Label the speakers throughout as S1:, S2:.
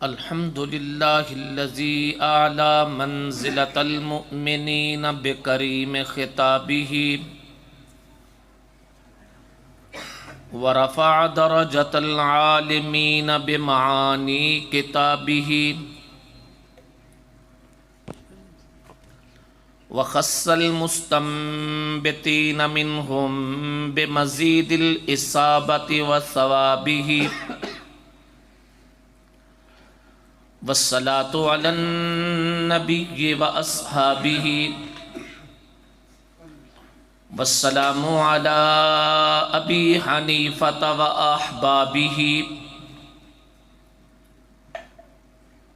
S1: الحمد لله الذي أعلى منزلة المؤمنين بكريم خطابه ورفع درجة العالمين بمعاني كتابه وخص المستنبتين منهم بمزيد الإصابة وثوابه والصلاة على النبي وأصحابه والسلام على أبي حنيفة وأحبابه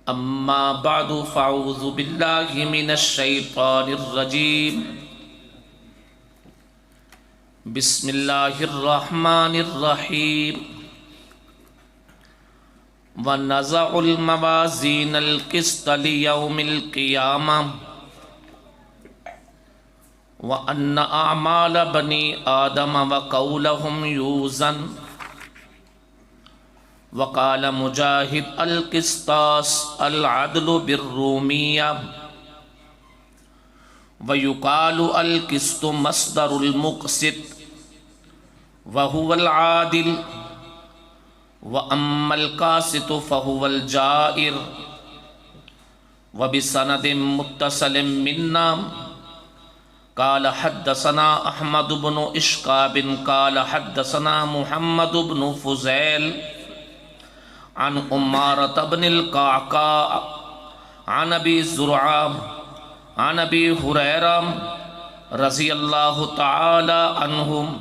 S1: أما بعد فأعوذ بالله من الشيطان الرجيم بسم الله الرحمن الرحيم ونزع الموازين القسط ليوم القيامة وأن أعمال بني آدم وقولهم يوزن وقال مجاهد القسطاس العدل بالرومية ويقال القسط مصدر المقسط وهو العادل وأما القاسط فهو الجائر وبسند متصل منا قال حدثنا أحمد بن إشقاب قال حدثنا محمد بن فزيل عن أمارة بن القعقاع عن أبي زرعة عن أبي هريرة رضي الله تعالى عنهم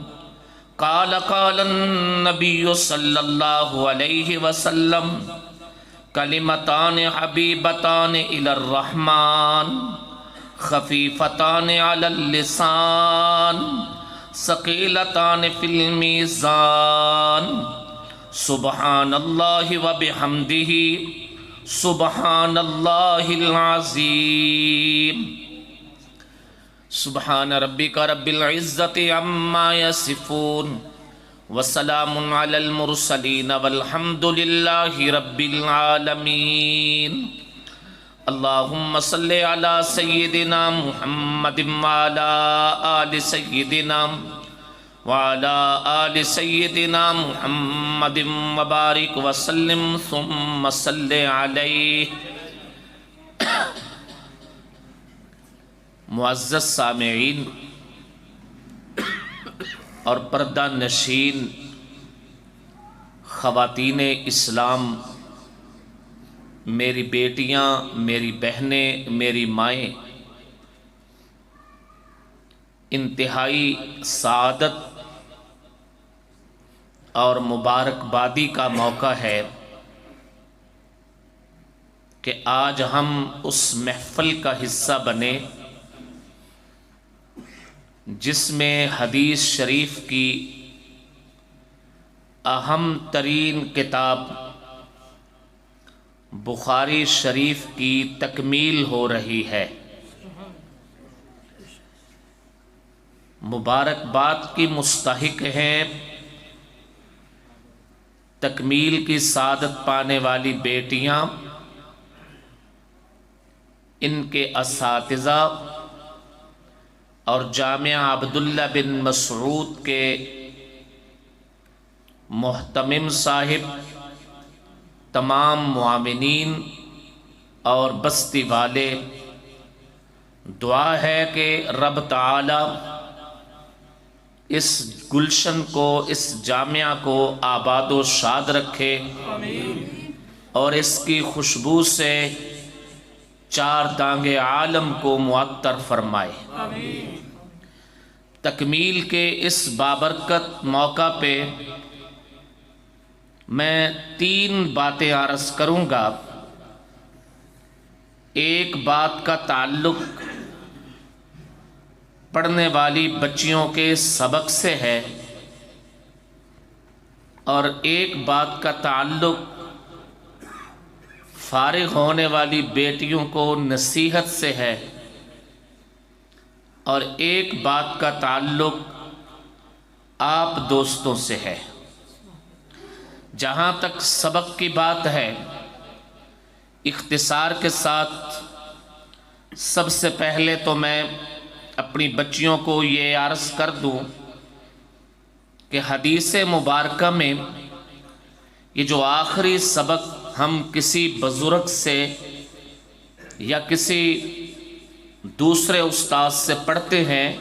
S1: قال قال النبي صلى الله عليه وسلم كلمتان حبيبتان إلى الرحمن خفيفتان على اللسان ثقيلتان في الميزان سبحان الله وبحمده سبحان الله العظيم سبحان ربك رب العزة عما يصفون وسلام على المرسلين والحمد لله رب العالمين اللهم صل على سيدنا محمد وعلى آل سيدنا وعلى آل سيدنا محمد وبارك وسلم ثم صل عليه. معزز سامعین اور پردہ نشین خواتین اسلام، میری بیٹیاں، میری بہنیں، میری مائیں، انتہائی سعادت اور مبارکبادی کا موقع ہے کہ آج ہم اس محفل کا حصہ بنے جس میں حدیث شریف کی اہم ترین کتاب بخاری شریف کی تکمیل ہو رہی ہے. مبارکباد کی مستحق ہیں تکمیل کی سعادت پانے والی بیٹیاں، ان کے اساتذہ اور جامعہ عبداللہ بن مسعود کے محتمم صاحب، تمام معاونین اور بستی والے. دعا ہے کہ رب تعالی اس گلشن کو، اس جامعہ کو آباد و شاد رکھے اور اس کی خوشبو سے چار دانگے عالم کو معطر فرمائے. تکمیل کے اس بابرکت موقع پہ میں 3 باتیں عرض کروں گا. ایک بات کا تعلق پڑھنے والی بچیوں کے سبق سے ہے اور ایک بات کا تعلق فارغ ہونے والی بیٹیوں کو نصیحت سے ہے اور ایک بات کا تعلق آپ دوستوں سے ہے. جہاں تک سبق کی بات ہے اختصار کے ساتھ سب سے پہلے تو میں اپنی بچیوں کو یہ عرض کر دوں کہ حدیث مبارکہ میں یہ جو آخری سبق ہم کسی بزرگ سے یا کسی دوسرے استاد سے پڑھتے ہیں،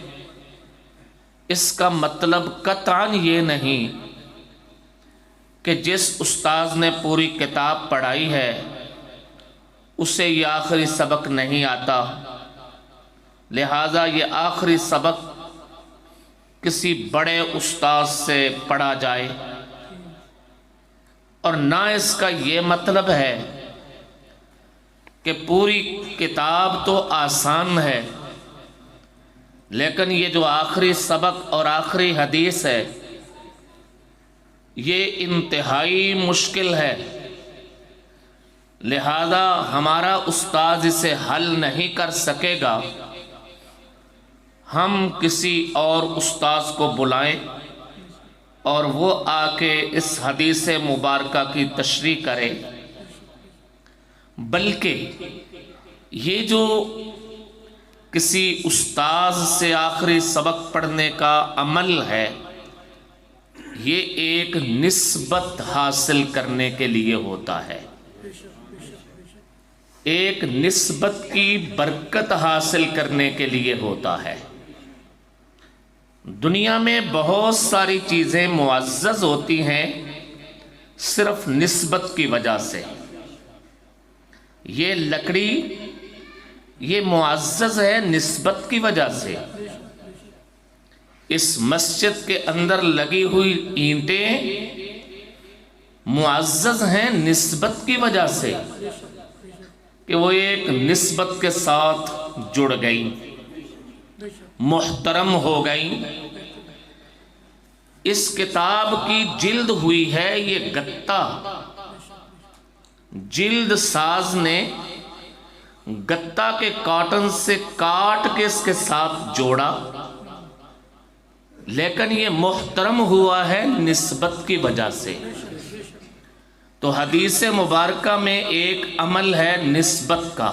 S1: اس کا مطلب قطعاً یہ نہیں کہ جس استاذ نے پوری کتاب پڑھائی ہے اسے یہ آخری سبق نہیں آتا، لہذا یہ آخری سبق کسی بڑے استاذ سے پڑھا جائے، اور نہ اس کا یہ مطلب ہے کہ پوری کتاب تو آسان ہے لیکن یہ جو آخری سبق اور آخری حدیث ہے یہ انتہائی مشکل ہے، لہذا ہمارا استاذ اسے حل نہیں کر سکے گا، ہم کسی اور استاذ کو بلائیں اور وہ آ کے اس حدیث مبارکہ کی تشریح کرے۔ بلکہ یہ جو کسی استاذ سے آخری سبق پڑھنے کا عمل ہے یہ ایک نسبت حاصل کرنے کے لیے ہوتا ہے، ایک نسبت کی برکت حاصل کرنے کے لیے ہوتا ہے۔ دنیا میں بہت ساری چیزیں معزز ہوتی ہیں صرف نسبت کی وجہ سے۔ یہ لکڑی یہ معزز ہے نسبت کی وجہ سے، اس مسجد کے اندر لگی ہوئی اینٹیں معزز ہیں نسبت کی وجہ سے کہ وہ ایک نسبت کے ساتھ جڑ گئی، محترم ہو گئی۔ اس کتاب کی جلد ہوئی ہے یہ گتا، جلد ساز نے گتا کے کاٹن سے کاٹ کے اس کے ساتھ جوڑا، لیکن یہ محترم ہوا ہے نسبت کی وجہ سے۔ تو حدیث مبارکہ میں ایک عمل ہے نسبت کا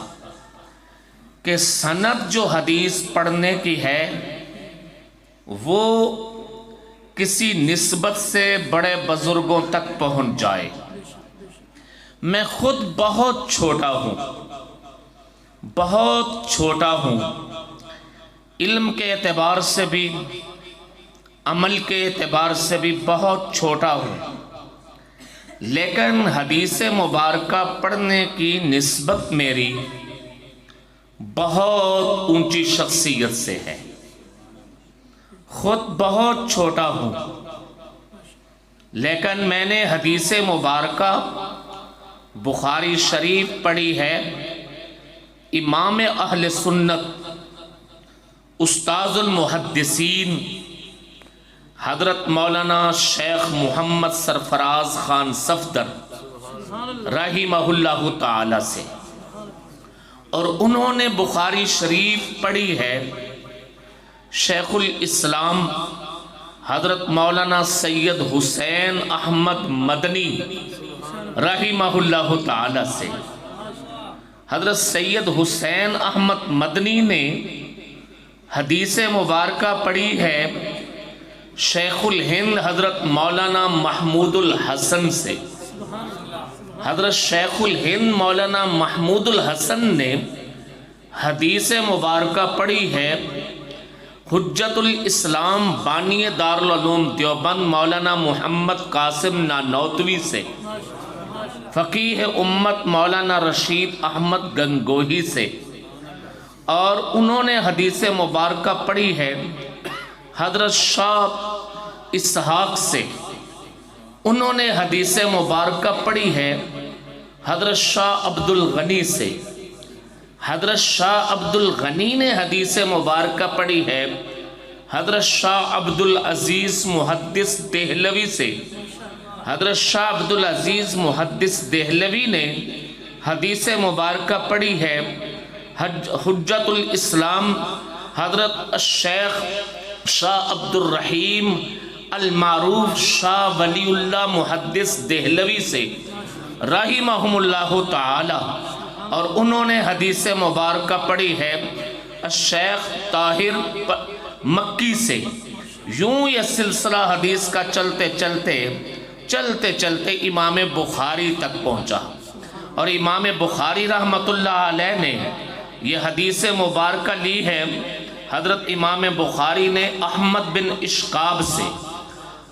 S1: کہ سند جو حدیث پڑھنے کی ہے وہ کسی نسبت سے بڑے بزرگوں تک پہنچ جائے۔ میں خود بہت چھوٹا ہوں، بہت چھوٹا ہوں، علم کے اعتبار سے بھی عمل کے اعتبار سے بھی بہت چھوٹا ہوں، لیکن حدیث مبارکہ پڑھنے کی نسبت میری بہت اونچی شخصیت سے ہے۔ خود بہت چھوٹا ہوں لیکن میں نے حدیث مبارکہ بخاری شریف پڑھی ہے، امام اہل سنت استاذ المحدثین حضرت مولانا شیخ محمد سرفراز خان صفدر رحمہ اللہ تعالی سے، اور انہوں نے بخاری شریف پڑھی ہے شیخ الاسلام حضرت مولانا سید حسین احمد مدنی رحمہ اللہ تعالی سے۔ حضرت سید حسین احمد مدنی نے حدیث مبارکہ پڑھی ہے شیخ الہند حضرت مولانا محمود الحسن سے۔ حضرت شیخ الہند مولانا محمود الحسن نے حدیث مبارکہ پڑھی ہے حجت الاسلام بانی دارالعلوم دیوبند مولانا محمد قاسم نانوتوی سے، فقیہ امت مولانا رشید احمد گنگوہی سے، اور انہوں نے حدیث مبارکہ پڑھی ہے حضرت شاہ اسحاق سے۔ انہوں نے حدیث مبارکہ پڑھی ہے حضرت شاہ عبد الغنی سے۔ حضرت شاہ عبد الغنی نے حدیث مبارکہ پڑھی ہے حضرت شاہ عبد العزیز محدث دہلوی سے۔ حضرت شاہ عبد العزیز محدث دہلوی نے حدیث مبارکہ پڑھی ہے حجت الاسلام حضرت الشیخ شاہ عبد الرحیم المعروف شاہ ولی اللہ محدث دہلوی سے رحمہم اللہ تعالی۔ اور انہوں نے حدیث مبارکہ پڑھی ہے الشیخ طاہر مکی سے۔ یوں یہ سلسلہ حدیث کا چلتے چلتے امام بخاری تک پہنچا، اور امام بخاری رحمۃ اللہ علیہ نے یہ حدیث مبارکہ لی ہے حضرت امام بخاری نے احمد بن اشقاب سے،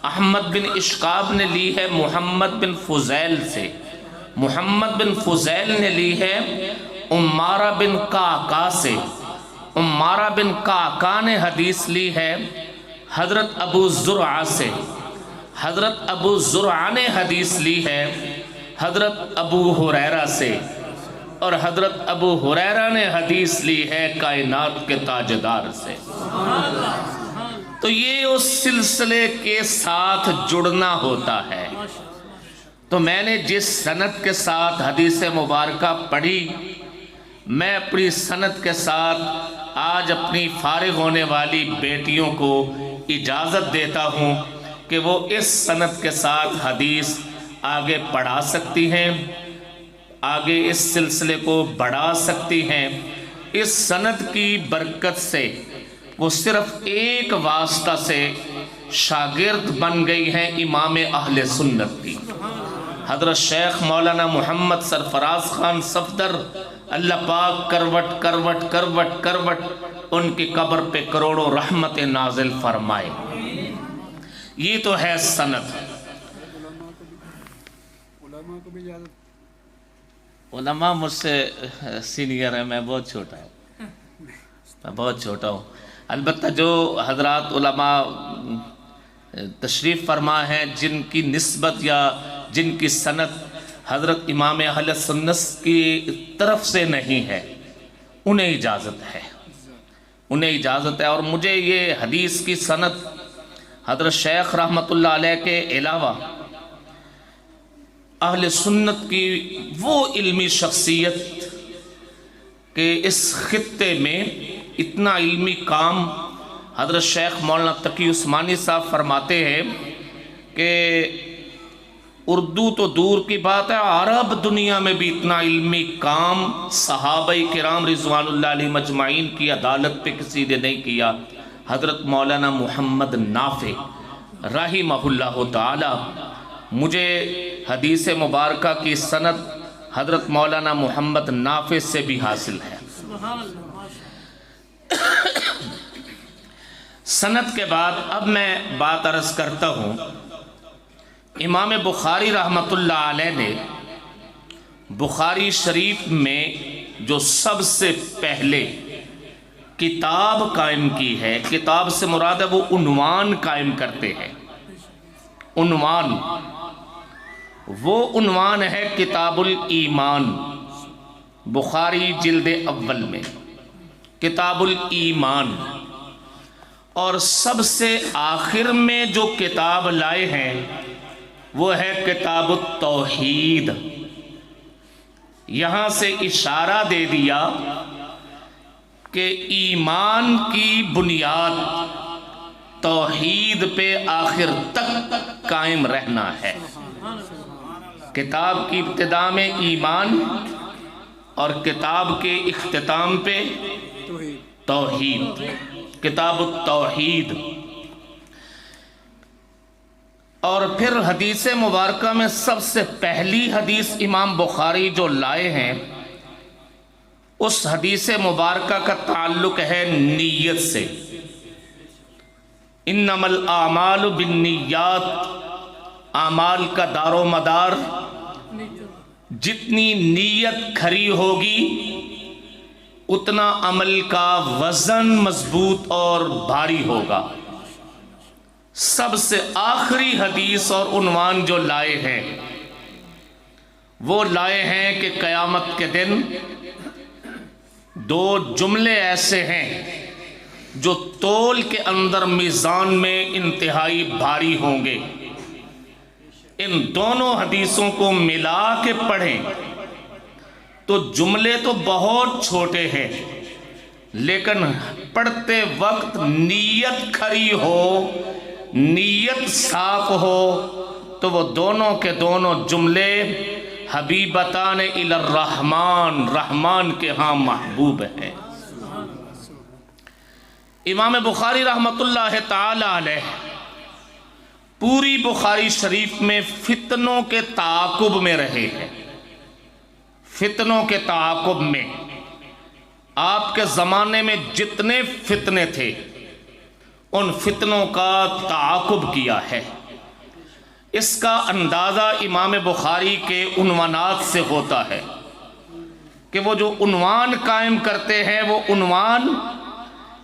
S1: احمد بن اشقاب نے لی ہے محمد بن فضیل سے، محمد بن فضیل نے لی ہے عمارہ بن قعقاع سے، عمارہ بن قعقاع نے حدیث لی ہے حضرت ابو زرعہ سے، حضرت ابو زرعہ نے حدیث لی ہے حضرت ابو ہریرہ سے، اور حضرت ابو ہریرہ نے حدیث لی ہے کائنات کے تاجدار سے۔ تو یہ اس سلسلے کے ساتھ جڑنا ہوتا ہے۔ تو میں نے جس سند کے ساتھ حدیث مبارکہ پڑھی، میں اپنی سند کے ساتھ آج اپنی فارغ ہونے والی بیٹیوں کو اجازت دیتا ہوں کہ وہ اس سند کے ساتھ حدیث آگے پڑھا سکتی ہیں، آگے اس سلسلے کو بڑھا سکتی ہیں۔ اس سند کی برکت سے وہ صرف ایک واسطہ سے شاگرد بن گئی ہیں امام اہل سنت کی، حضرت شیخ مولانا محمد سرفراز خان صفدر، اللہ پاک کروٹ کروٹ کروٹ کروٹ ان کی قبر پہ کروڑوں رحمت نازل فرمائے۔ یہ تو ہے سند۔ علماء مجھ سے سینئر ہیں، میں بہت چھوٹا ہوں، میں بہت چھوٹا ہوں۔ البتہ جو حضرات علماء تشریف فرما ہیں جن کی نسبت یا جن کی سند حضرت امام اہل سنت کی طرف سے نہیں ہے، انہیں اجازت ہے، انہیں اجازت ہے۔ اور مجھے یہ حدیث کی سند حضرت شیخ رحمۃ اللہ علیہ کے علاوہ اہل سنت کی وہ علمی شخصیت کہ اس خطے میں اتنا علمی کام، حضرت شیخ مولانا تقی عثمانی صاحب فرماتے ہیں کہ اردو تو دور کی بات ہے، عرب دنیا میں بھی اتنا علمی کام صحابہ کرام رضوان اللہ علیہ مجمعین کی عدالت پہ کسی نے نہیں کیا۔ حضرت مولانا محمد نافع رحمہ اللہ تعالی، مجھے حدیث مبارکہ کی سند حضرت مولانا محمد نافع سے بھی حاصل ہے۔ سند کے بعد اب میں بات عرض کرتا ہوں، امام بخاری رحمۃ اللہ علیہ نے بخاری شریف میں جو سب سے پہلے کتاب قائم کی ہے، کتاب سے مراد ہے وہ عنوان قائم کرتے ہیں، عنوان، وہ عنوان ہے کتاب الایمان، بخاری جلد اول میں کتاب الایمان۔ اور سب سے آخر میں جو کتاب لائے ہیں وہ ہے کتاب التوحید۔ یہاں سے اشارہ دے دیا کہ ایمان کی بنیاد توحید پہ آخر تک قائم رہنا ہے۔ کتاب کی ابتدا میں ایمان اور کتاب کے اختتام پہ توحید، کتاب التوحید۔ اور پھر حدیث مبارکہ میں سب سے پہلی حدیث امام بخاری جو لائے ہیں، اس حدیث مبارکہ کا تعلق ہے نیت سے۔ انما الاعمال بالنیات، اعمال کا دار و مدار جتنی نیت کھری ہوگی اتنا عمل کا وزن مضبوط اور بھاری ہوگا۔ سب سے آخری حدیث اور عنوان جو لائے ہیں وہ لائے ہیں کہ قیامت کے دن دو جملے ایسے ہیں جو تول کے اندر میزان میں انتہائی بھاری ہوں گے۔ ان دونوں حدیثوں کو ملا کے پڑھیں تو جملے تو بہت چھوٹے ہیں، لیکن پڑھتے وقت نیت کھری ہو، نیت صاف ہو تو وہ دونوں کے دونوں جملے حبیبتان الی الرحمن، رحمان کے ہاں محبوب ہیں۔ امام بخاری رحمۃ اللہ تعالی علیہ پوری بخاری شریف میں فتنوں کے تعاقب میں رہے ہیں، فتنوں کے تعاقب میں۔ آپ کے زمانے میں جتنے فتنے تھے ان فتنوں کا تعاقب کیا ہے۔ اس کا اندازہ امام بخاری کے عنوانات سے ہوتا ہے کہ وہ جو عنوان قائم کرتے ہیں وہ عنوان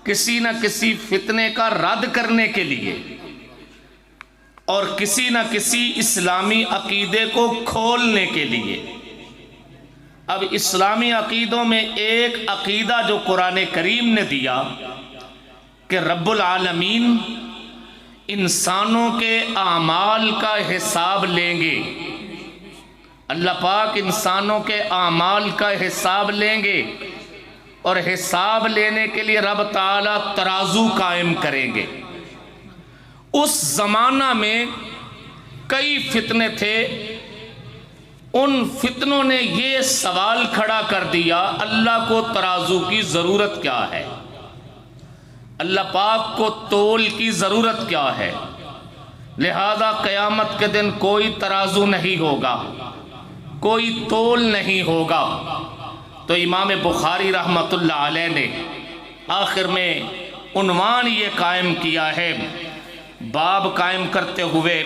S1: کسی نہ کسی فتنے کا رد کرنے کے لیے اور کسی نہ کسی اسلامی عقیدے کو کھولنے کے لیے۔ اب اسلامی عقیدوں میں ایک عقیدہ جو قرآن کریم نے دیا کہ رب العالمین انسانوں کے اعمال کا حساب لیں گے، اللہ پاک انسانوں کے اعمال کا حساب لیں گے، اور حساب لینے کے لیے رب تعالیٰ ترازو قائم کریں گے۔ اس زمانہ میں کئی فتنے تھے، ان فتنوں نے یہ سوال کھڑا کر دیا اللہ کو ترازو کی ضرورت کیا ہے، اللہ پاک کو تول کی ضرورت کیا ہے، لہذا قیامت کے دن کوئی ترازو نہیں ہوگا، کوئی تول نہیں ہوگا۔ تو امام بخاری رحمۃ اللہ علیہ نے آخر میں عنوان یہ قائم کیا ہے، باب قائم کرتے ہوئے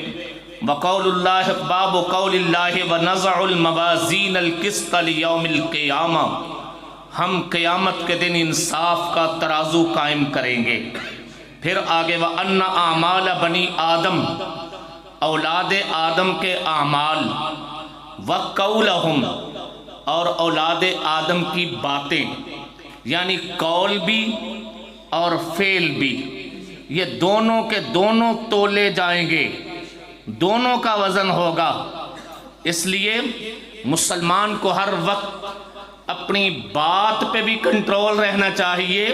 S1: وقول اللہ، باب قول اللہ ونضع الموازین القسط لیوم القیامہ، ہم قیامت کے دن انصاف کا ترازو قائم کریں گے۔ پھر آگے وَأَنَّ أَعْمَالَ بنی آدم، اولاد آدم کے اعمال، وَقَوْلَهُمْ، اور اولاد آدم کی باتیں، یعنی قول بھی اور فعل بھی، یہ دونوں کے دونوں تولے جائیں گے، دونوں کا وزن ہوگا۔ اس لیے مسلمان کو ہر وقت اپنی بات پہ بھی کنٹرول رہنا چاہیے۔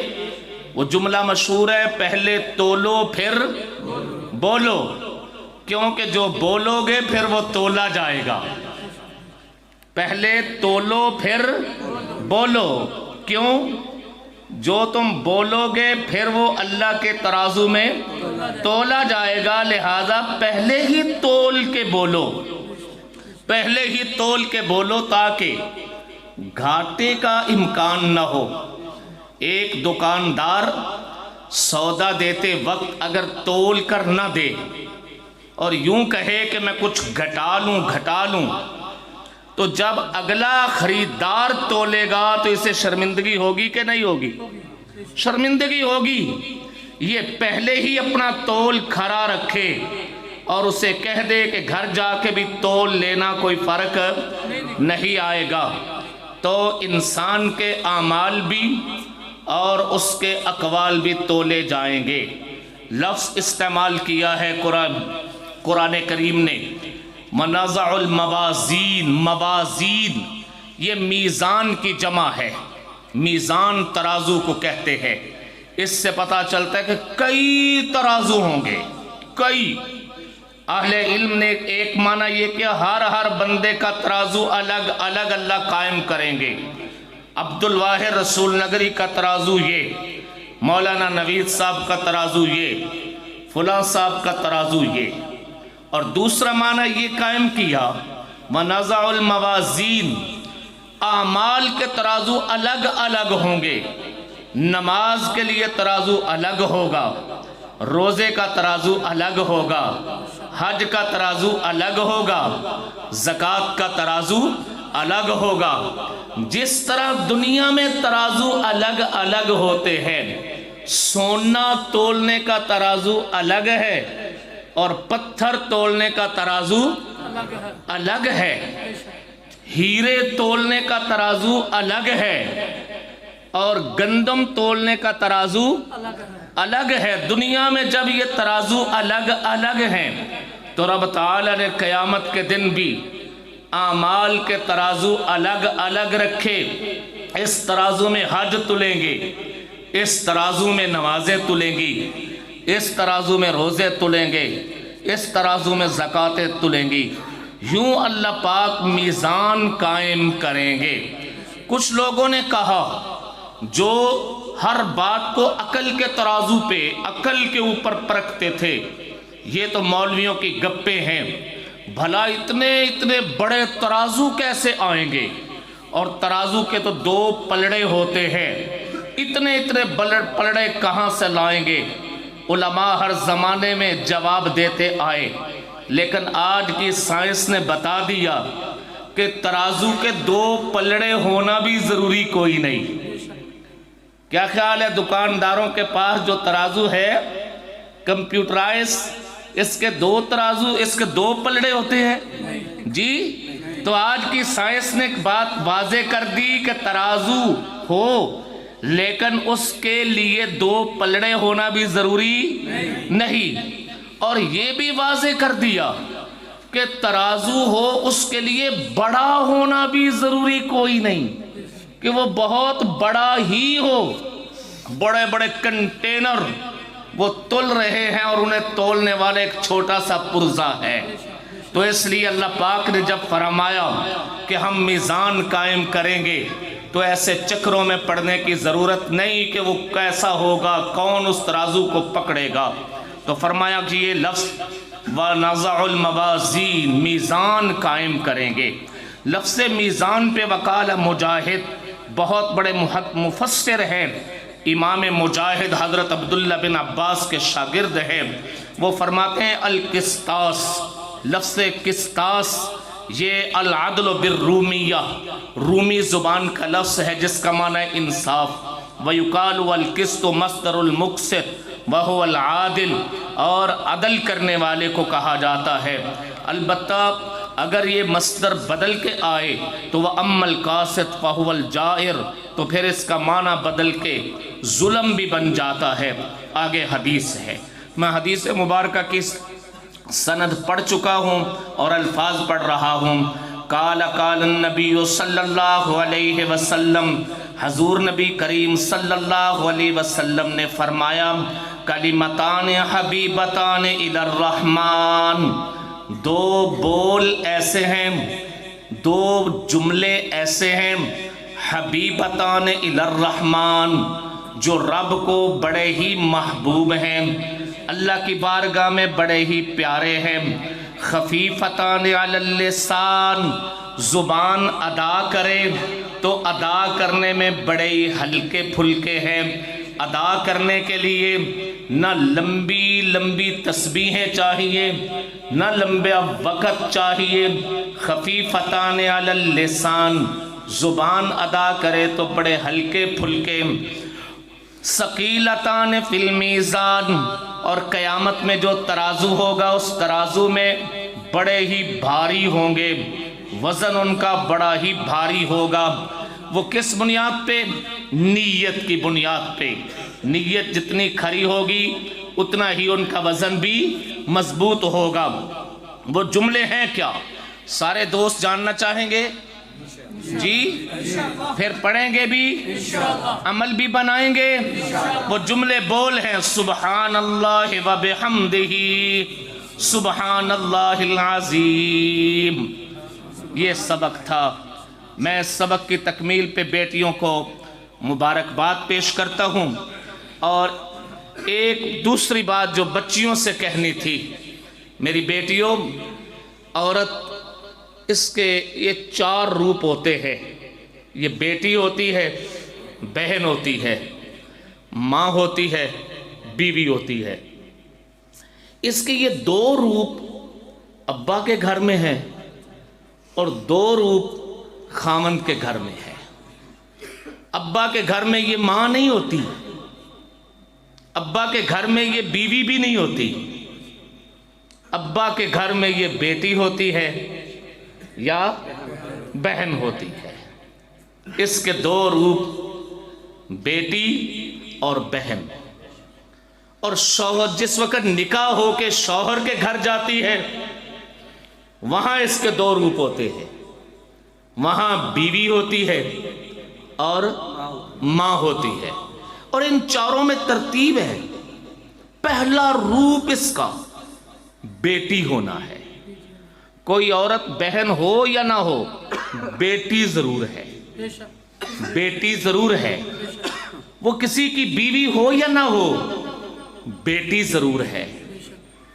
S1: وہ جملہ مشہور ہے، پہلے تولو پھر بولو، کیونکہ جو بولو گے پھر وہ تولا جائے گا۔ پہلے تولو پھر بولو، کیوں؟ جو تم بولو گے پھر وہ اللہ کے ترازو میں تولا جائے گا، لہذا پہلے ہی تول کے بولو، پہلے ہی تول کے بولو تاکہ گھاٹے کا امکان نہ ہو۔ ایک دکاندار سودا دیتے وقت اگر تول کر نہ دے اور یوں کہے کہ میں کچھ گھٹا لوں، تو جب اگلا خریدار تولے گا تو اسے شرمندگی ہوگی کہ نہیں ہوگی؟ شرمندگی ہوگی۔ یہ پہلے ہی اپنا تول کھڑا رکھے اور اسے کہہ دے کہ گھر جا کے بھی تول لینا، کوئی فرق نہیں آئے گا۔ تو انسان کے اعمال بھی اور اس کے اقوال بھی تولے جائیں گے۔ لفظ استعمال کیا ہے قرآن کریم نے، منازع الموازین، موازین یہ میزان کی جمع ہے، میزان ترازو کو کہتے ہیں۔ اس سے پتہ چلتا ہے کہ کئی ترازو ہوں گے، کئی۔ اہل علم نے ایک معنی یہ کہ ہر بندے کا ترازو الگ الگ اللہ قائم کریں گے۔ عبد الواحد رسول نگری کا ترازو یہ، مولانا نوید صاحب کا ترازو یہ، فلاں صاحب کا ترازو یہ۔ اور دوسرا معنی یہ قائم کیا منازع الموازین، اعمال کے ترازو الگ الگ ہوں گے۔ نماز کے لیے ترازو الگ ہوگا، روزے کا ترازو الگ ہوگا، حج کا ترازو الگ ہوگا، زکوٰۃ کا ترازو الگ ہوگا۔ جس طرح دنیا میں ترازو الگ الگ ہوتے ہیں، سونا تولنے کا ترازو الگ ہے اور پتھر تولنے کا ترازو الگ ہے، ہیرے تولنے کا ترازو الگ ہے اور گندم تولنے کا ترازو الگ ہے۔ دنیا میں جب یہ ترازو الگ الگ ہیں تو رب تعالیٰ نے قیامت کے دن بھی اعمال کے ترازو الگ الگ رکھے۔ اس ترازو میں حج تلیں گے، اس ترازو میں نمازیں تلیں گی، اس ترازو میں روزے تلیں گے، اس ترازو میں زکوٰۃیں تلیں گی۔ یوں اللہ پاک میزان قائم کریں گے۔ کچھ لوگوں نے کہا جو ہر بات کو عقل کے ترازو پہ، عقل کے اوپر پرکھتے تھے، یہ تو مولویوں کی گپے ہیں، بھلا اتنے بڑے ترازو کیسے آئیں گے؟ اور ترازو کے تو دو پلڑے ہوتے ہیں، اتنے پلڑے کہاں سے لائیں گے؟ علماء ہر زمانے میں جواب دیتے آئے، لیکن آج کی سائنس نے بتا دیا کہ ترازو کے دو پلڑے ہونا بھی ضروری کوئی نہیں۔ کیا خیال ہے دکانداروں کے پاس جو ترازو ہے کمپیوٹرائز، اس کے دو ترازو، اس کے دو پلڑے ہوتے ہیں جی؟ تو آج کی سائنس نے ایک بات واضح کر دی کہ ترازو ہو لیکن اس کے لیے دو پلڑے ہونا بھی ضروری نہیں، اور یہ بھی واضح کر دیا کہ ترازو ہو اس کے لیے بڑا ہونا بھی ضروری کوئی نہیں کہ وہ بہت بڑا ہی ہو۔ بڑے بڑے کنٹینر وہ تول رہے ہیں اور انہیں تولنے والے ایک چھوٹا سا پرزہ ہے۔ تو اس لیے اللہ پاک نے جب فرمایا کہ ہم میزان قائم کریں گے تو ایسے چکروں میں پڑنے کی ضرورت نہیں کہ وہ کیسا ہوگا، کون اس ترازو کو پکڑے گا۔ تو فرمایا کہ یہ لفظ وَنَضَعُ الْمَوَازِينَ، میزان قائم کریں گے۔ لفظ میزان پہ وقال مجاہد، بہت بڑے مفسر ہیں، امام مجاہد حضرت عبداللہ بن عباس کے شاگرد ہیں، وہ فرماتے ہیں القسطاس، لفظ قسطاس یہ العدل بالرومیہ، رومی زبان کا لفظ ہے جس کا معنی ہے انصاف۔ وَيُقَالُ وَالْقِسْطُ مَصْدَرُ الْمُقْسِطِ وَهُوَ الْعَادِلُ، اور عدل کرنے والے کو کہا جاتا ہے۔ البتہ اگر یہ مصدر بدل کے آئے تو وَأَمَّا الْقَاسِطُ فَهُوَ الْجَائِرُ، تو پھر اس کا معنی بدل کے ظلم بھی بن جاتا ہے۔ آگے حدیث ہے، میں حدیث مبارکہ کی سند پڑھ چکا ہوں اور الفاظ پڑھ رہا ہوں۔ قال النبی صلی اللہ علیہ وسلم، حضور نبی کریم صلی اللہ علیہ وسلم نے فرمایا کلمتان حبیبتان الی الرحمن، دو بول ایسے ہیں، دو جملے ایسے ہیں، حبیبتان الی الرحمن، جو رب کو بڑے ہی محبوب ہیں، اللہ کی بارگاہ میں بڑے ہی پیارے ہیں۔ خفیفتان علی اللسان، زبان ادا کرے تو ادا کرنے میں بڑے ہی ہلکے پھلکے ہیں۔ ادا کرنے کے لیے نہ لمبی لمبی تسبیحیں چاہیے، نہ لمبا وقت چاہیے۔ خفیفتان علی اللسان، زبان ادا کرے تو بڑے ہلکے پھلکے۔ ثقیلتان فی المیزان، اور قیامت میں جو ترازو ہوگا اس ترازو میں بڑے ہی بھاری ہوں گے، وزن ان کا بڑا ہی بھاری ہوگا۔ وہ کس بنیاد پہ؟ نیت کی بنیاد پہ۔ نیت جتنی کھری ہوگی اتنا ہی ان کا وزن بھی مضبوط ہوگا۔ وہ جملے ہیں کیا؟ سارے دوست جاننا چاہیں گے جی؟ پھر پڑھیں گے بھی، عمل بھی بنائیں گے۔ وہ جملے بول ہیں سبحان اللہ و بحمدہ سبحان اللہ العظیم۔ یہ سبق تھا۔ میں سبق کی تکمیل پہ بیٹیوں کو مبارکباد پیش کرتا ہوں، اور ایک دوسری بات جو بچیوں سے کہنی تھی، میری بیٹیوں، عورت اس کے یہ چار روپ ہوتے ہیں۔ یہ بیٹی ہوتی ہے، بہن ہوتی ہے، ماں ہوتی ہے، بیوی ہوتی ہے۔ اس کے یہ دو روپ ابا کے گھر میں ہیں اور دو روپ خاوند کے گھر میں ہے۔ ابا کے گھر میں یہ ماں نہیں ہوتی، ابا کے گھر میں یہ بیوی بھی نہیں ہوتی، ابا کے گھر میں یہ بیٹی ہوتی ہے یا بہن ہوتی ہے۔ اس کے دو روپ، بیٹی اور بہن۔ اور شوہر جس وقت نکاح ہو کے شوہر کے گھر جاتی ہے وہاں اس کے دو روپ ہوتے ہیں، وہاں بیوی ہوتی ہے اور ماں ہوتی ہے۔ اور ان چاروں میں ترتیب ہے، پہلا روپ اس کا بیٹی ہونا ہے، کوئی عورت بہن ہو یا نہ ہو، بیٹی ضرور ہے، بیٹی ضرور ہے۔ وہ کسی کی بیوی ہو یا نہ ہو، بیٹی ضرور ہے۔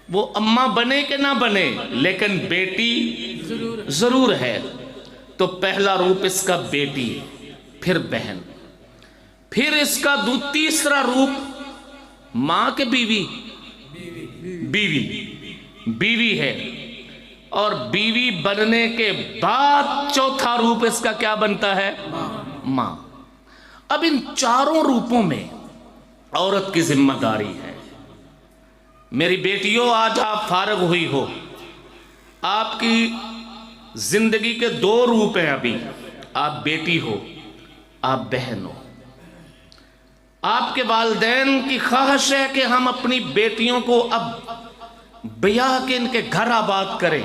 S1: وہ اماں بنے کہ نہ بنے، لیکن بیٹی ضرور ہے۔ تو پہلا روپ اس کا بیٹی، پھر بہن، پھر اس کا تیسرا روپ ماں کے بیوی، بیوی بیوی ہے۔ اور بیوی بننے کے بعد چوتھا روپ اس کا کیا بنتا ہے؟ ماں۔ اب ان چاروں روپوں میں عورت کی ذمہ داری ہے۔ میری بیٹیوں، آج آپ فارغ ہوئی ہو، آپ کی زندگی کے دو روپ ہیں ابھی، آپ بیٹی ہو، آپ بہن ہو۔ آپ کے والدین کی خواہش ہے کہ ہم اپنی بیٹیوں کو اب بیاہ کے ان کے گھر آباد کریں،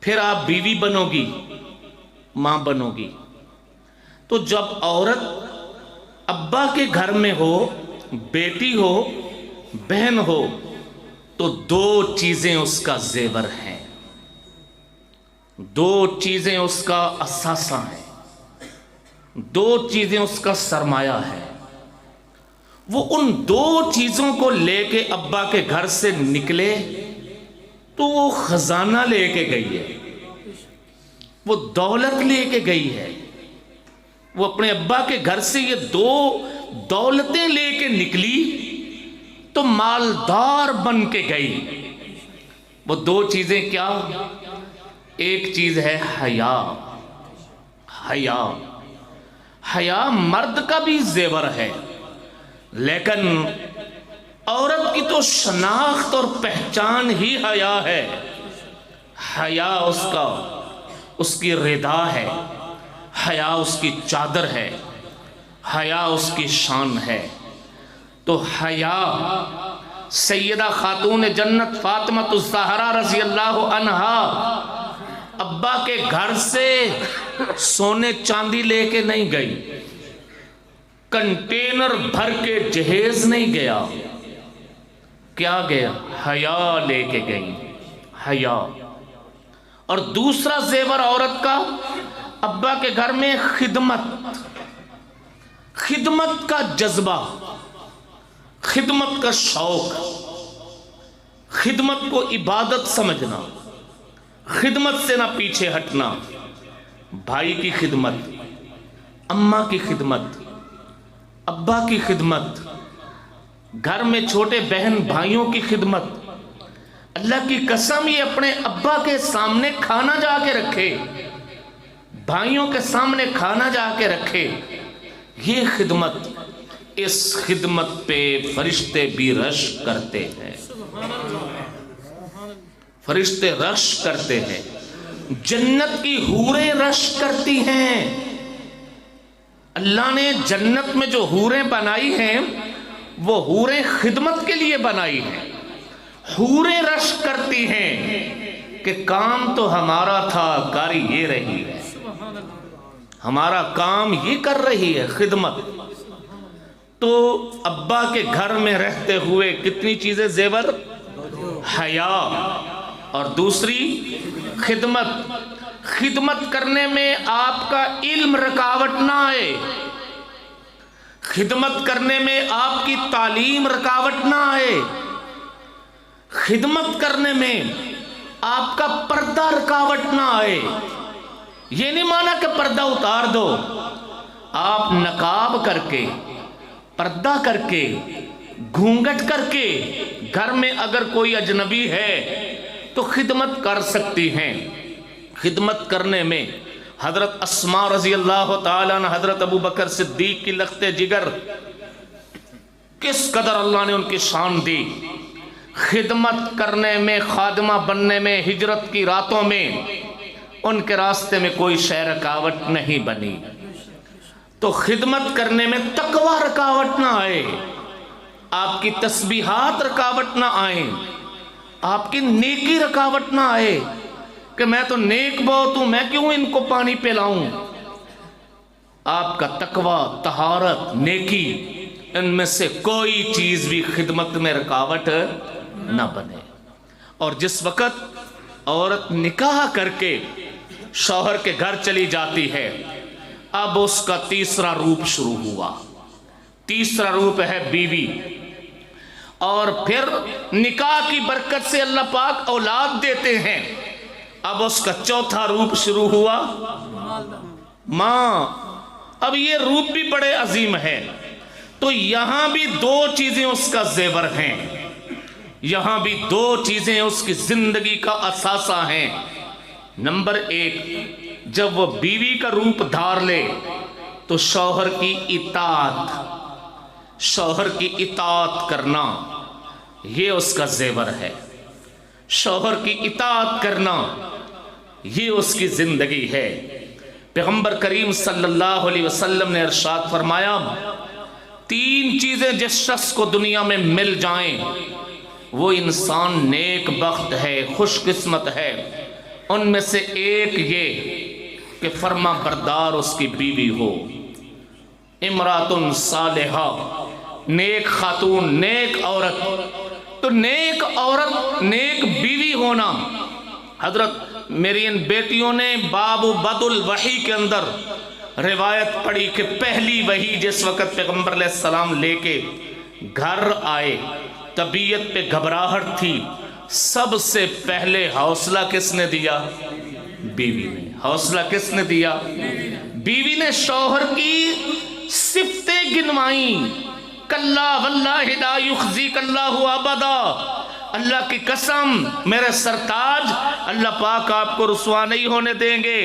S1: پھر آپ بیوی بنو گی، ماں بنو گی۔ تو جب عورت ابا کے گھر میں ہو، بیٹی ہو، بہن ہو، تو دو چیزیں اس کا زیور ہیں، دو چیزیں اس کا اثاثہ ہیں، دو چیزیں اس کا سرمایہ ہے۔ وہ ان دو چیزوں کو لے کے ابا کے گھر سے نکلے تو وہ خزانہ لے کے گئی ہے، وہ دولت لے کے گئی ہے۔ وہ اپنے ابا کے گھر سے یہ دو دولتیں لے کے نکلی تو مالدار بن کے گئی۔ وہ دو چیزیں کیا؟ ایک چیز ہے حیا۔ حیا، حیا مرد کا بھی زیور ہے، لیکن عورت کی تو شناخت اور پہچان ہی حیا ہے۔ حیا اس کی ردا ہے، حیا اس کی چادر ہے، حیا اس کی شان ہے۔ تو حیا سیدہ خاتون جنت فاطمہ الزہرا رضی اللہ عنہا ابا کے گھر سے سونے چاندی لے کے نہیں گئی، کنٹینر بھر کے جہیز نہیں گیا، کیا گیا؟ حیا لے کے گئی، حیا۔ اور دوسرا زیور عورت کا ابا کے گھر میں خدمت، خدمت کا جذبہ، خدمت کا شوق، خدمت کو عبادت سمجھنا، خدمت سے نہ پیچھے ہٹنا۔ بھائی کی خدمت، اماں کی خدمت، ابا کی خدمت، گھر میں چھوٹے بہن بھائیوں کی خدمت۔ اللہ کی قسم یہ اپنے ابا کے سامنے کھانا جا کے رکھے، بھائیوں کے سامنے کھانا جا کے رکھے، یہ خدمت، اس خدمت پہ فرشتے بھی رشک کرتے ہیں، فرشتے رشک کرتے ہیں، جنت کی حوریں رشک کرتی ہیں۔ اللہ نے جنت میں جو حوریں بنائی ہیں وہ حوریں خدمت کے لیے بنائی ہیں۔ حوریں رشک کرتی ہیں کہ کام تو ہمارا تھا، کاری یہ رہی ہے، ہمارا کام یہ کر رہی ہے، خدمت۔ تو ابا کے گھر میں رہتے ہوئے کتنی چیزیں زیور؟ حیا، اور دوسری خدمت۔ خدمت کرنے میں آپ کا علم رکاوٹ نہ آئے، خدمت کرنے میں آپ کی تعلیم رکاوٹ نہ آئے، خدمت کرنے میں آپ کا پردہ رکاوٹ نہ آئے۔ یہ نہیں مانا کہ پردہ اتار دو، آپ نقاب کر کے، پردہ کر کے، گھونگٹ کر کے گھر میں اگر کوئی اجنبی ہے تو خدمت کر سکتی ہیں۔ خدمت کرنے میں حضرت اسماء رضی اللہ تعالیٰ عنہ، حضرت ابو بکر صدیق کی لخت جگر، کس قدر اللہ نے ان کی شان دی۔ خدمت کرنے میں، خادمہ بننے میں، ہجرت کی راتوں میں ان کے راستے میں کوئی شے رکاوٹ نہیں بنی۔ تو خدمت کرنے میں تقوی رکاوٹ نہ آئے، آپ کی تسبیحات رکاوٹ نہ آئیں، آپ کی نیکی رکاوٹ نہ آئے کہ میں تو نیک بہت ہوں، میں کیوں ان کو پانی پلاؤں۔ آپ کا تقوی، طہارت، نیکی، ان میں سے کوئی چیز بھی خدمت میں رکاوٹ نہ بنے۔ اور جس وقت عورت نکاح کر کے شوہر کے گھر چلی جاتی ہے، اب اس کا تیسرا روپ شروع ہوا۔ تیسرا روپ ہے بیوی، اور پھر نکاح کی برکت سے اللہ پاک اولاد دیتے ہیں، اب اس کا چوتھا روپ شروع ہوا ماں۔ اب یہ روپ بھی بڑے عظیم ہے۔ تو یہاں بھی دو چیزیں اس کا زیور ہیں، یہاں بھی دو چیزیں اس کی زندگی کا اثاثہ ہیں۔ نمبر ایک، جب وہ بیوی کا روپ دھار لے تو شوہر کی اطاعت کرنا، یہ اس کا زیور ہے۔ شوہر کی اطاعت کرنا یہ اس کی زندگی ہے۔ پیغمبر کریم صلی اللہ علیہ وسلم نے ارشاد فرمایا، تین چیزیں جس شخص کو دنیا میں مل جائیں وہ انسان نیک بخت ہے، خوش قسمت ہے۔ ان میں سے ایک یہ کہ فرما بردار اس کی بیوی ہو، امرات صالحہ، نیک خاتون، نیک عورت۔ تو نیک عورت، نیک بیوی ہونا، حضرت میری ان بیٹیوں نے باب بدء الوحی کے اندر روایت پڑھی کہ پہلی وحی جس وقت پیغمبر علیہ السلام لے کے گھر آئے، طبیعت پہ گھبراہٹ تھی، سب سے پہلے حوصلہ کس نے دیا؟ بیوی نے۔ حوصلہ کس نے دیا؟ بیوی نے شوہر کی صفتیں گنوائیں، کلا واللہ لا یخزیک اللہ ابدا، اللہ کی قسم میرے سرتاج، اللہ پاک آپ کو رسوا نہیں ہونے دیں گے،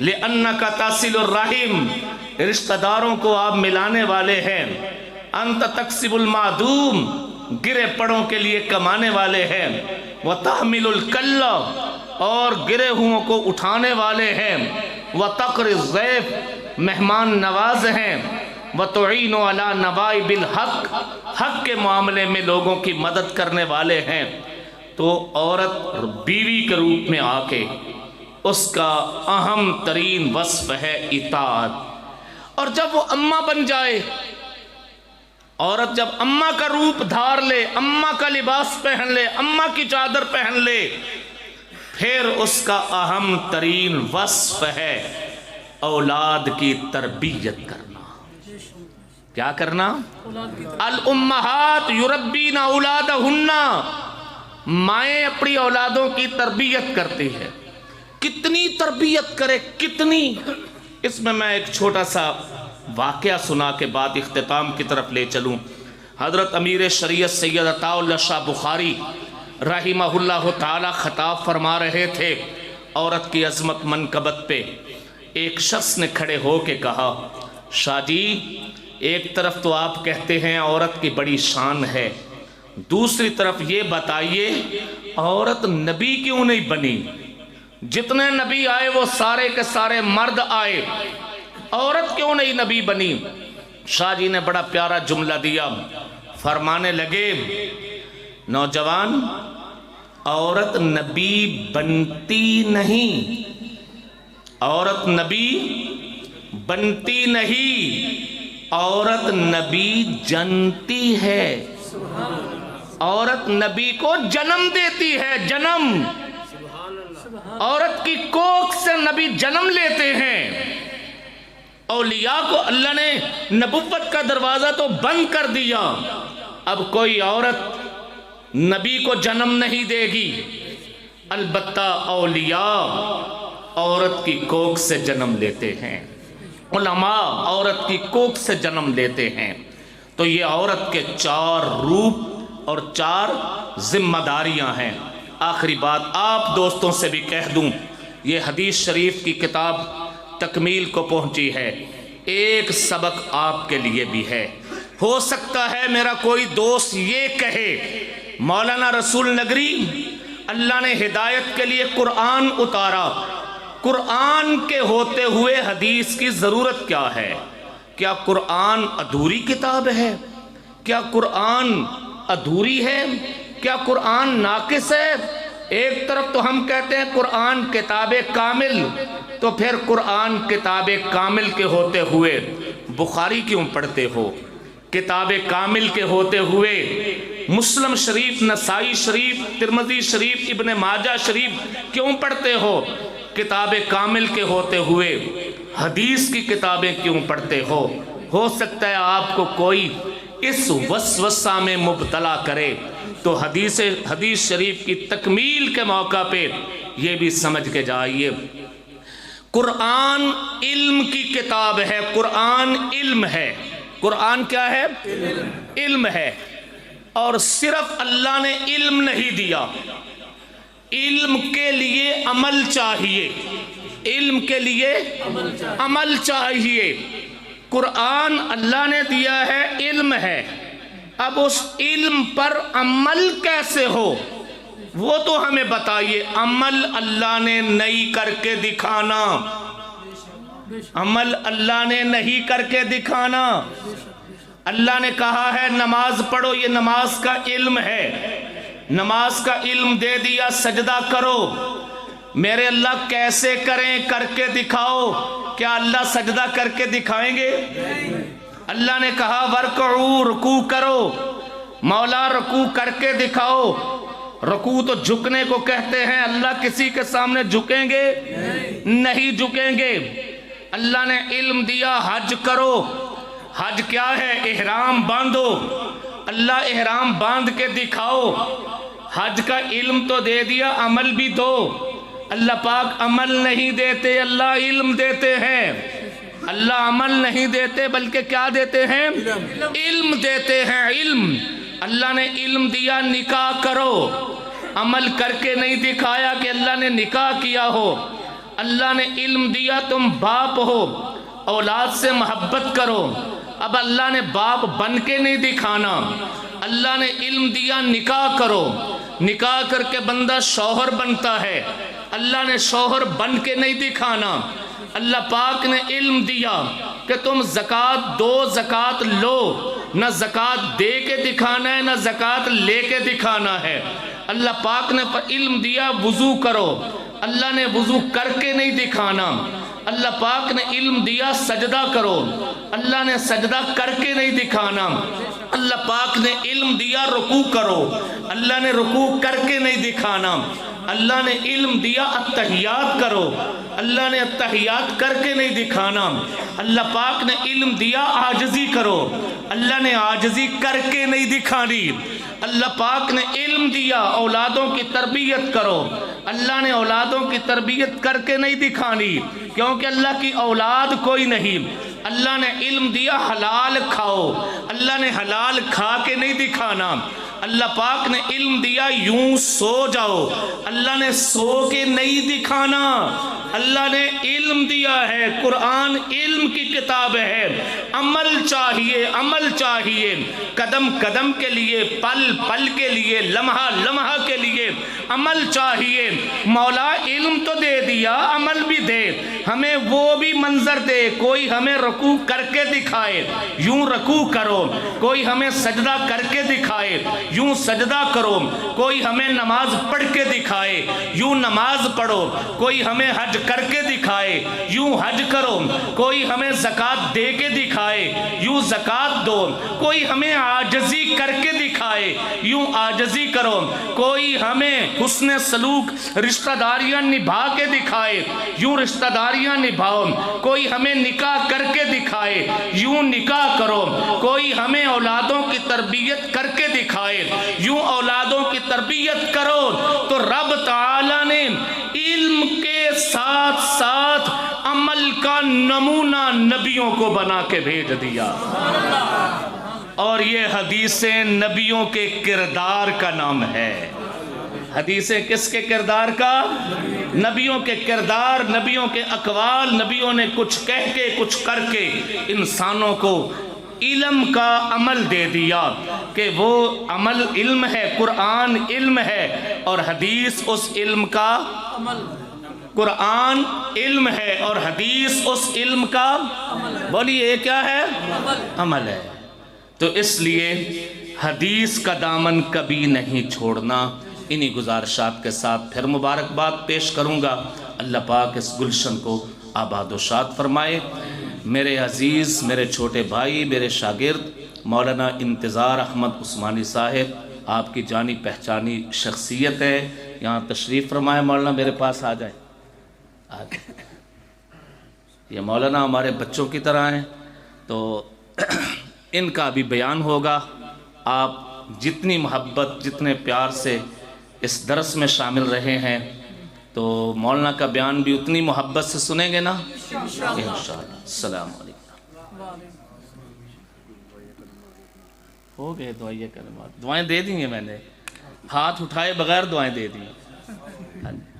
S1: لِأَنَّكَ تَصِلُ الرَّحِمِ، رشتہ داروں کو آپ ملانے والے ہیں، انت تکسب المعدوم، گرے پڑوں کے لیے کمانے والے ہیں، وَتَحْمِلُ الْكَلَّ، اور گرے ہوں کو اٹھانے والے ہیں، وَتَقْرِ الضَّيْفَ، مہمان نواز ہیں، وَتُعِينُ عَلَى نَوَائِبِ الْحَقِّ، حق کے معاملے میں لوگوں کی مدد کرنے والے ہیں۔ تو عورت بیوی کے روپ میں آ کے اس کا اہم ترین وصف ہے اطاعت۔ اور جب وہ اماں بن جائے، عورت جب اماں کا روپ دھار لے، اماں کا لباس پہن لے، اماں کی چادر پہن لے، پھر اس کا اہم ترین وصف ہے اولاد کی تربیت کرنا۔ کیا کرنا؟ الامہات یربین اولادہن، مائیں اپنی اولادوں کی تربیت کرتی ہے۔ کتنی تربیت کرے، کتنی؟ اس میں ایک چھوٹا سا واقعہ سنا کے بعد اختتام کی طرف لے چلوں۔ حضرت امیر شریعت سید عطا اللہ شاہ بخاری رحمہ اللہ تعالی خطاب فرما رہے تھے عورت کی عظمت منقبت پہ۔ ایک شخص نے کھڑے ہو کے کہا، شاہ جی ایک طرف تو آپ کہتے ہیں عورت کی بڑی شان ہے، دوسری طرف یہ بتائیے عورت نبی کیوں نہیں بنی؟ جتنے نبی آئے وہ سارے کے سارے مرد آئے، عورت کیوں نہیں نبی بنی؟ شاہ جی نے بڑا پیارا جملہ دیا، فرمانے لگے، نوجوان، عورت نبی بنتی نہیں، عورت نبی بنتی نہیں، عورت نبی جنتی ہے۔ عورت نبی کو جنم دیتی ہے، جنم۔ عورت کی کوکھ سے نبی جنم لیتے ہیں۔ اولیاء کو اللہ نے نبوت کا دروازہ تو بند کر دیا، اب کوئی عورت نبی کو جنم نہیں دے گی، البتہ اولیاء عورت کی کوکھ سے جنم لیتے ہیں، علماء عورت کی کوکھ سے جنم لیتے ہیں۔ تو یہ عورت کے 4 روپ اور 4 ذمہ داریاں ہیں۔ آخری بات آپ دوستوں سے بھی کہہ دوں، یہ حدیث شریف کی کتاب تکمیل کو پہنچی ہے، ایک سبق آپ کے لیے بھی ہے۔ ہو سکتا ہے میرا کوئی دوست یہ کہے، مولانا رسول نگری، اللہ نے ہدایت کے لیے قرآن اتارا، قرآن کے ہوتے ہوئے حدیث کی ضرورت کیا ہے؟ کیا قرآن ادھوری کتاب ہے؟ کیا قرآن ادھوری ہے؟ کیا قرآن ناقص ہے؟ ایک طرف تو ہم کہتے ہیں قرآن کتاب کامل، تو پھر قرآن کتاب کامل کے ہوتے ہوئے بخاری کیوں پڑھتے ہو؟ کتاب کامل کے ہوتے ہوئے مسلم شریف، نسائی شریف، ترمذی شریف، ابن ماجہ شریف کیوں پڑھتے ہو؟ کتاب کامل کے ہوتے ہوئے حدیث کی کتابیں کیوں پڑھتے ہو؟ ہو سکتا ہے آپ کو کوئی اس وسوسہ میں مبتلا کرے، تو حدیث شریف کی تکمیل کے موقع پہ یہ بھی سمجھ کے جائیے، قرآن علم کی کتاب ہے، قرآن علم ہے۔ قرآن کیا ہے؟ علم ہے۔ اور صرف اللہ نے علم نہیں دیا، علم کے لیے عمل چاہیے، علم کے لیے عمل چاہیے۔ قرآن اللہ نے دیا ہے، علم ہے، اب اس علم پر عمل کیسے ہو وہ تو ہمیں بتائیے۔ عمل اللہ نے نہیں کر کے دکھانا، عمل اللہ نے نہیں کر کے دکھانا۔ اللہ نے کہا ہے نماز پڑھو، یہ نماز کا علم ہے، نماز کا علم دے دیا، سجدہ کرو۔ میرے اللہ کیسے کریں کر کے دکھاؤ، کیا اللہ سجدہ کر کے دکھائیں گے؟ اللہ نے کہا ورکعو، رکوع کرو، مولا رکوع کر کے دکھاؤ۔ رکوع تو جھکنے کو کہتے ہیں، اللہ کسی کے سامنے جھکیں گے؟ نہیں جھکیں گے۔ اللہ نے علم دیا، حج کرو۔ حج کیا ہے؟ احرام باندھو، اللہ احرام باندھ کے دکھاؤ۔ حج کا علم تو دے دیا، عمل بھی دو۔ اللہ پاک عمل نہیں دیتے، اللہ علم دیتے ہیں۔ اللہ عمل نہیں دیتے بلکہ کیا دیتے ہیں؟ علم دیتے ہیں، علم۔ اللہ نے علم دیا، نکاح کرو، عمل کر کے نہیں دکھایا کہ اللہ نے نکاح کیا ہو۔ اللہ نے علم دیا، تم باپ ہو، اولاد سے محبت کرو، اب اللہ نے باپ بن کے نہیں دکھانا۔ اللہ نے علم دیا، نکاح کرو، نکاح کر کے بندہ شوہر بنتا ہے، اللہ نے شوہر بن کے نہیں دکھانا۔ اللہ پاک نے علم دیا کہ تم زکوٰۃ دو، زکوٰۃ لو، نہ زکوٰۃ دے کے دکھانا ہے نہ زکوٰۃ لے کے دکھانا ہے۔ اللہ پاک نے علم دیا، وضو کرو، اللہ نے وضو کر کے نہیں دکھانا۔ اللہ پاک نے علم دیا، سجدہ کرو، اللہ نے سجدہ کر کے نہیں دکھانا۔ اللہ پاک نے علم دیا، رکوع کرو، اللہ نے رکوع کر کے نہیں دکھانا۔ اللہ نے علم دیا، التحیات کرو، اللہ نے التحیات کر کے نہیں دکھانا۔ اللہ پاک نے علم دیا، عاجزی کرو، اللہ نے عاجزی کر کے نہیں دکھانی۔ اللہ پاک نے علم دیا، اولادوں کی تربیت کرو، اللہ نے اولادوں کی تربیت کر کے نہیں دکھانی، کیونکہ اللہ کی اولاد کوئی نہیں۔ اللہ نے علم دیا، حلال کھاؤ، اللہ نے حلال کھا کے نہیں دکھانا۔ اللہ پاک نے علم دیا، یوں سو جاؤ، اللہ نے سو کے نہیں دکھانا۔ اللہ نے علم دیا ہے، قرآن علم کی کتاب ہے، عمل چاہیے، عمل چاہیے، قدم قدم کے لیے، پل پل کے لیے، لمحہ لمحہ کے لیے عمل چاہیے۔ مولا علم تو دے دیا، عمل بھی دے، ہمیں وہ بھی منظر دے، کوئی ہمیں رکوع کر کے دکھائے، یوں رکوع کرو، کوئی ہمیں سجدہ کر کے دکھائے، یوں سجدہ کرو، کوئی ہمیں نماز پڑھ کے دکھائے، یوں نماز پڑھو، کوئی ہمیں حج کر کے دکھائے، یوں حج کرو، کوئی ہمیں زکوٰۃ دے کے دکھائے، یوں زکوٰۃ دو، کوئی ہمیں عاجزی کر کے دکھائے، یوں عاجزی کرو، کوئی ہمیں حسن سلوک رشتہ داریاں نبھا کے دکھائے، یوں رشتہ داریاں نبھاؤ، کوئی ہمیں نکاح کر کے دکھائے، یوں نکاح کرو، کوئی ہمیں اولادوں کی تربیت کر کے دکھائے، یوں اولادوں کی تربیت کرو۔ تو رب تعالیٰ نے علم کے ساتھ ساتھ عمل کا نمونہ نبیوں کو بنا کے بھیج دیا، اور یہ حدیثیں نبیوں کے کردار کا نام ہے۔ حدیثیں کس کے کردار کا؟ نبیوں کے کردار، نبیوں کے اقوال، نبیوں نے کچھ کہہ کے کچھ کر کے انسانوں کو علم کا عمل دے دیا، کہ وہ عمل علم ہے، قرآن علم ہے، اور حدیث اس علم کا عمل۔ قرآن علم ہے اور حدیث اس علم کا بولیے یہ کیا ہے؟ عمل ہے۔ تو اس لیے حدیث کا دامن کبھی نہیں چھوڑنا۔ انہی گزارشات کے ساتھ پھر مبارکباد پیش کروں گا۔ اللہ پاک اس گلشن کو آباد و شاد فرمائے۔ میرے عزیز، میرے چھوٹے بھائی، میرے شاگرد مولانا انتظار احمد عثمانی صاحب آپ کی جانی پہچانی شخصیت ہے. یہاں تشریف فرمائے مولانا، میرے پاس آ جائیں. یہ مولانا ہمارے بچوں کی طرح ہیں، تو ان کا بھی بیان ہوگا. آپ جتنی محبت جتنے پیار سے اس درس میں شامل رہے ہیں تو مولانا کا بیان بھی اتنی محبت سے سنیں گے نا انشاءاللہ. السلام علیکم. ہو گئے دعائیں کلمات، دعائیں دے دی ہیں میں نے، ہاتھ اٹھائے بغیر دعائیں دے دی،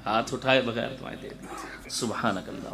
S1: ہاتھ اٹھائے بغیر دعائیں دے دی. سبحانک اللہ.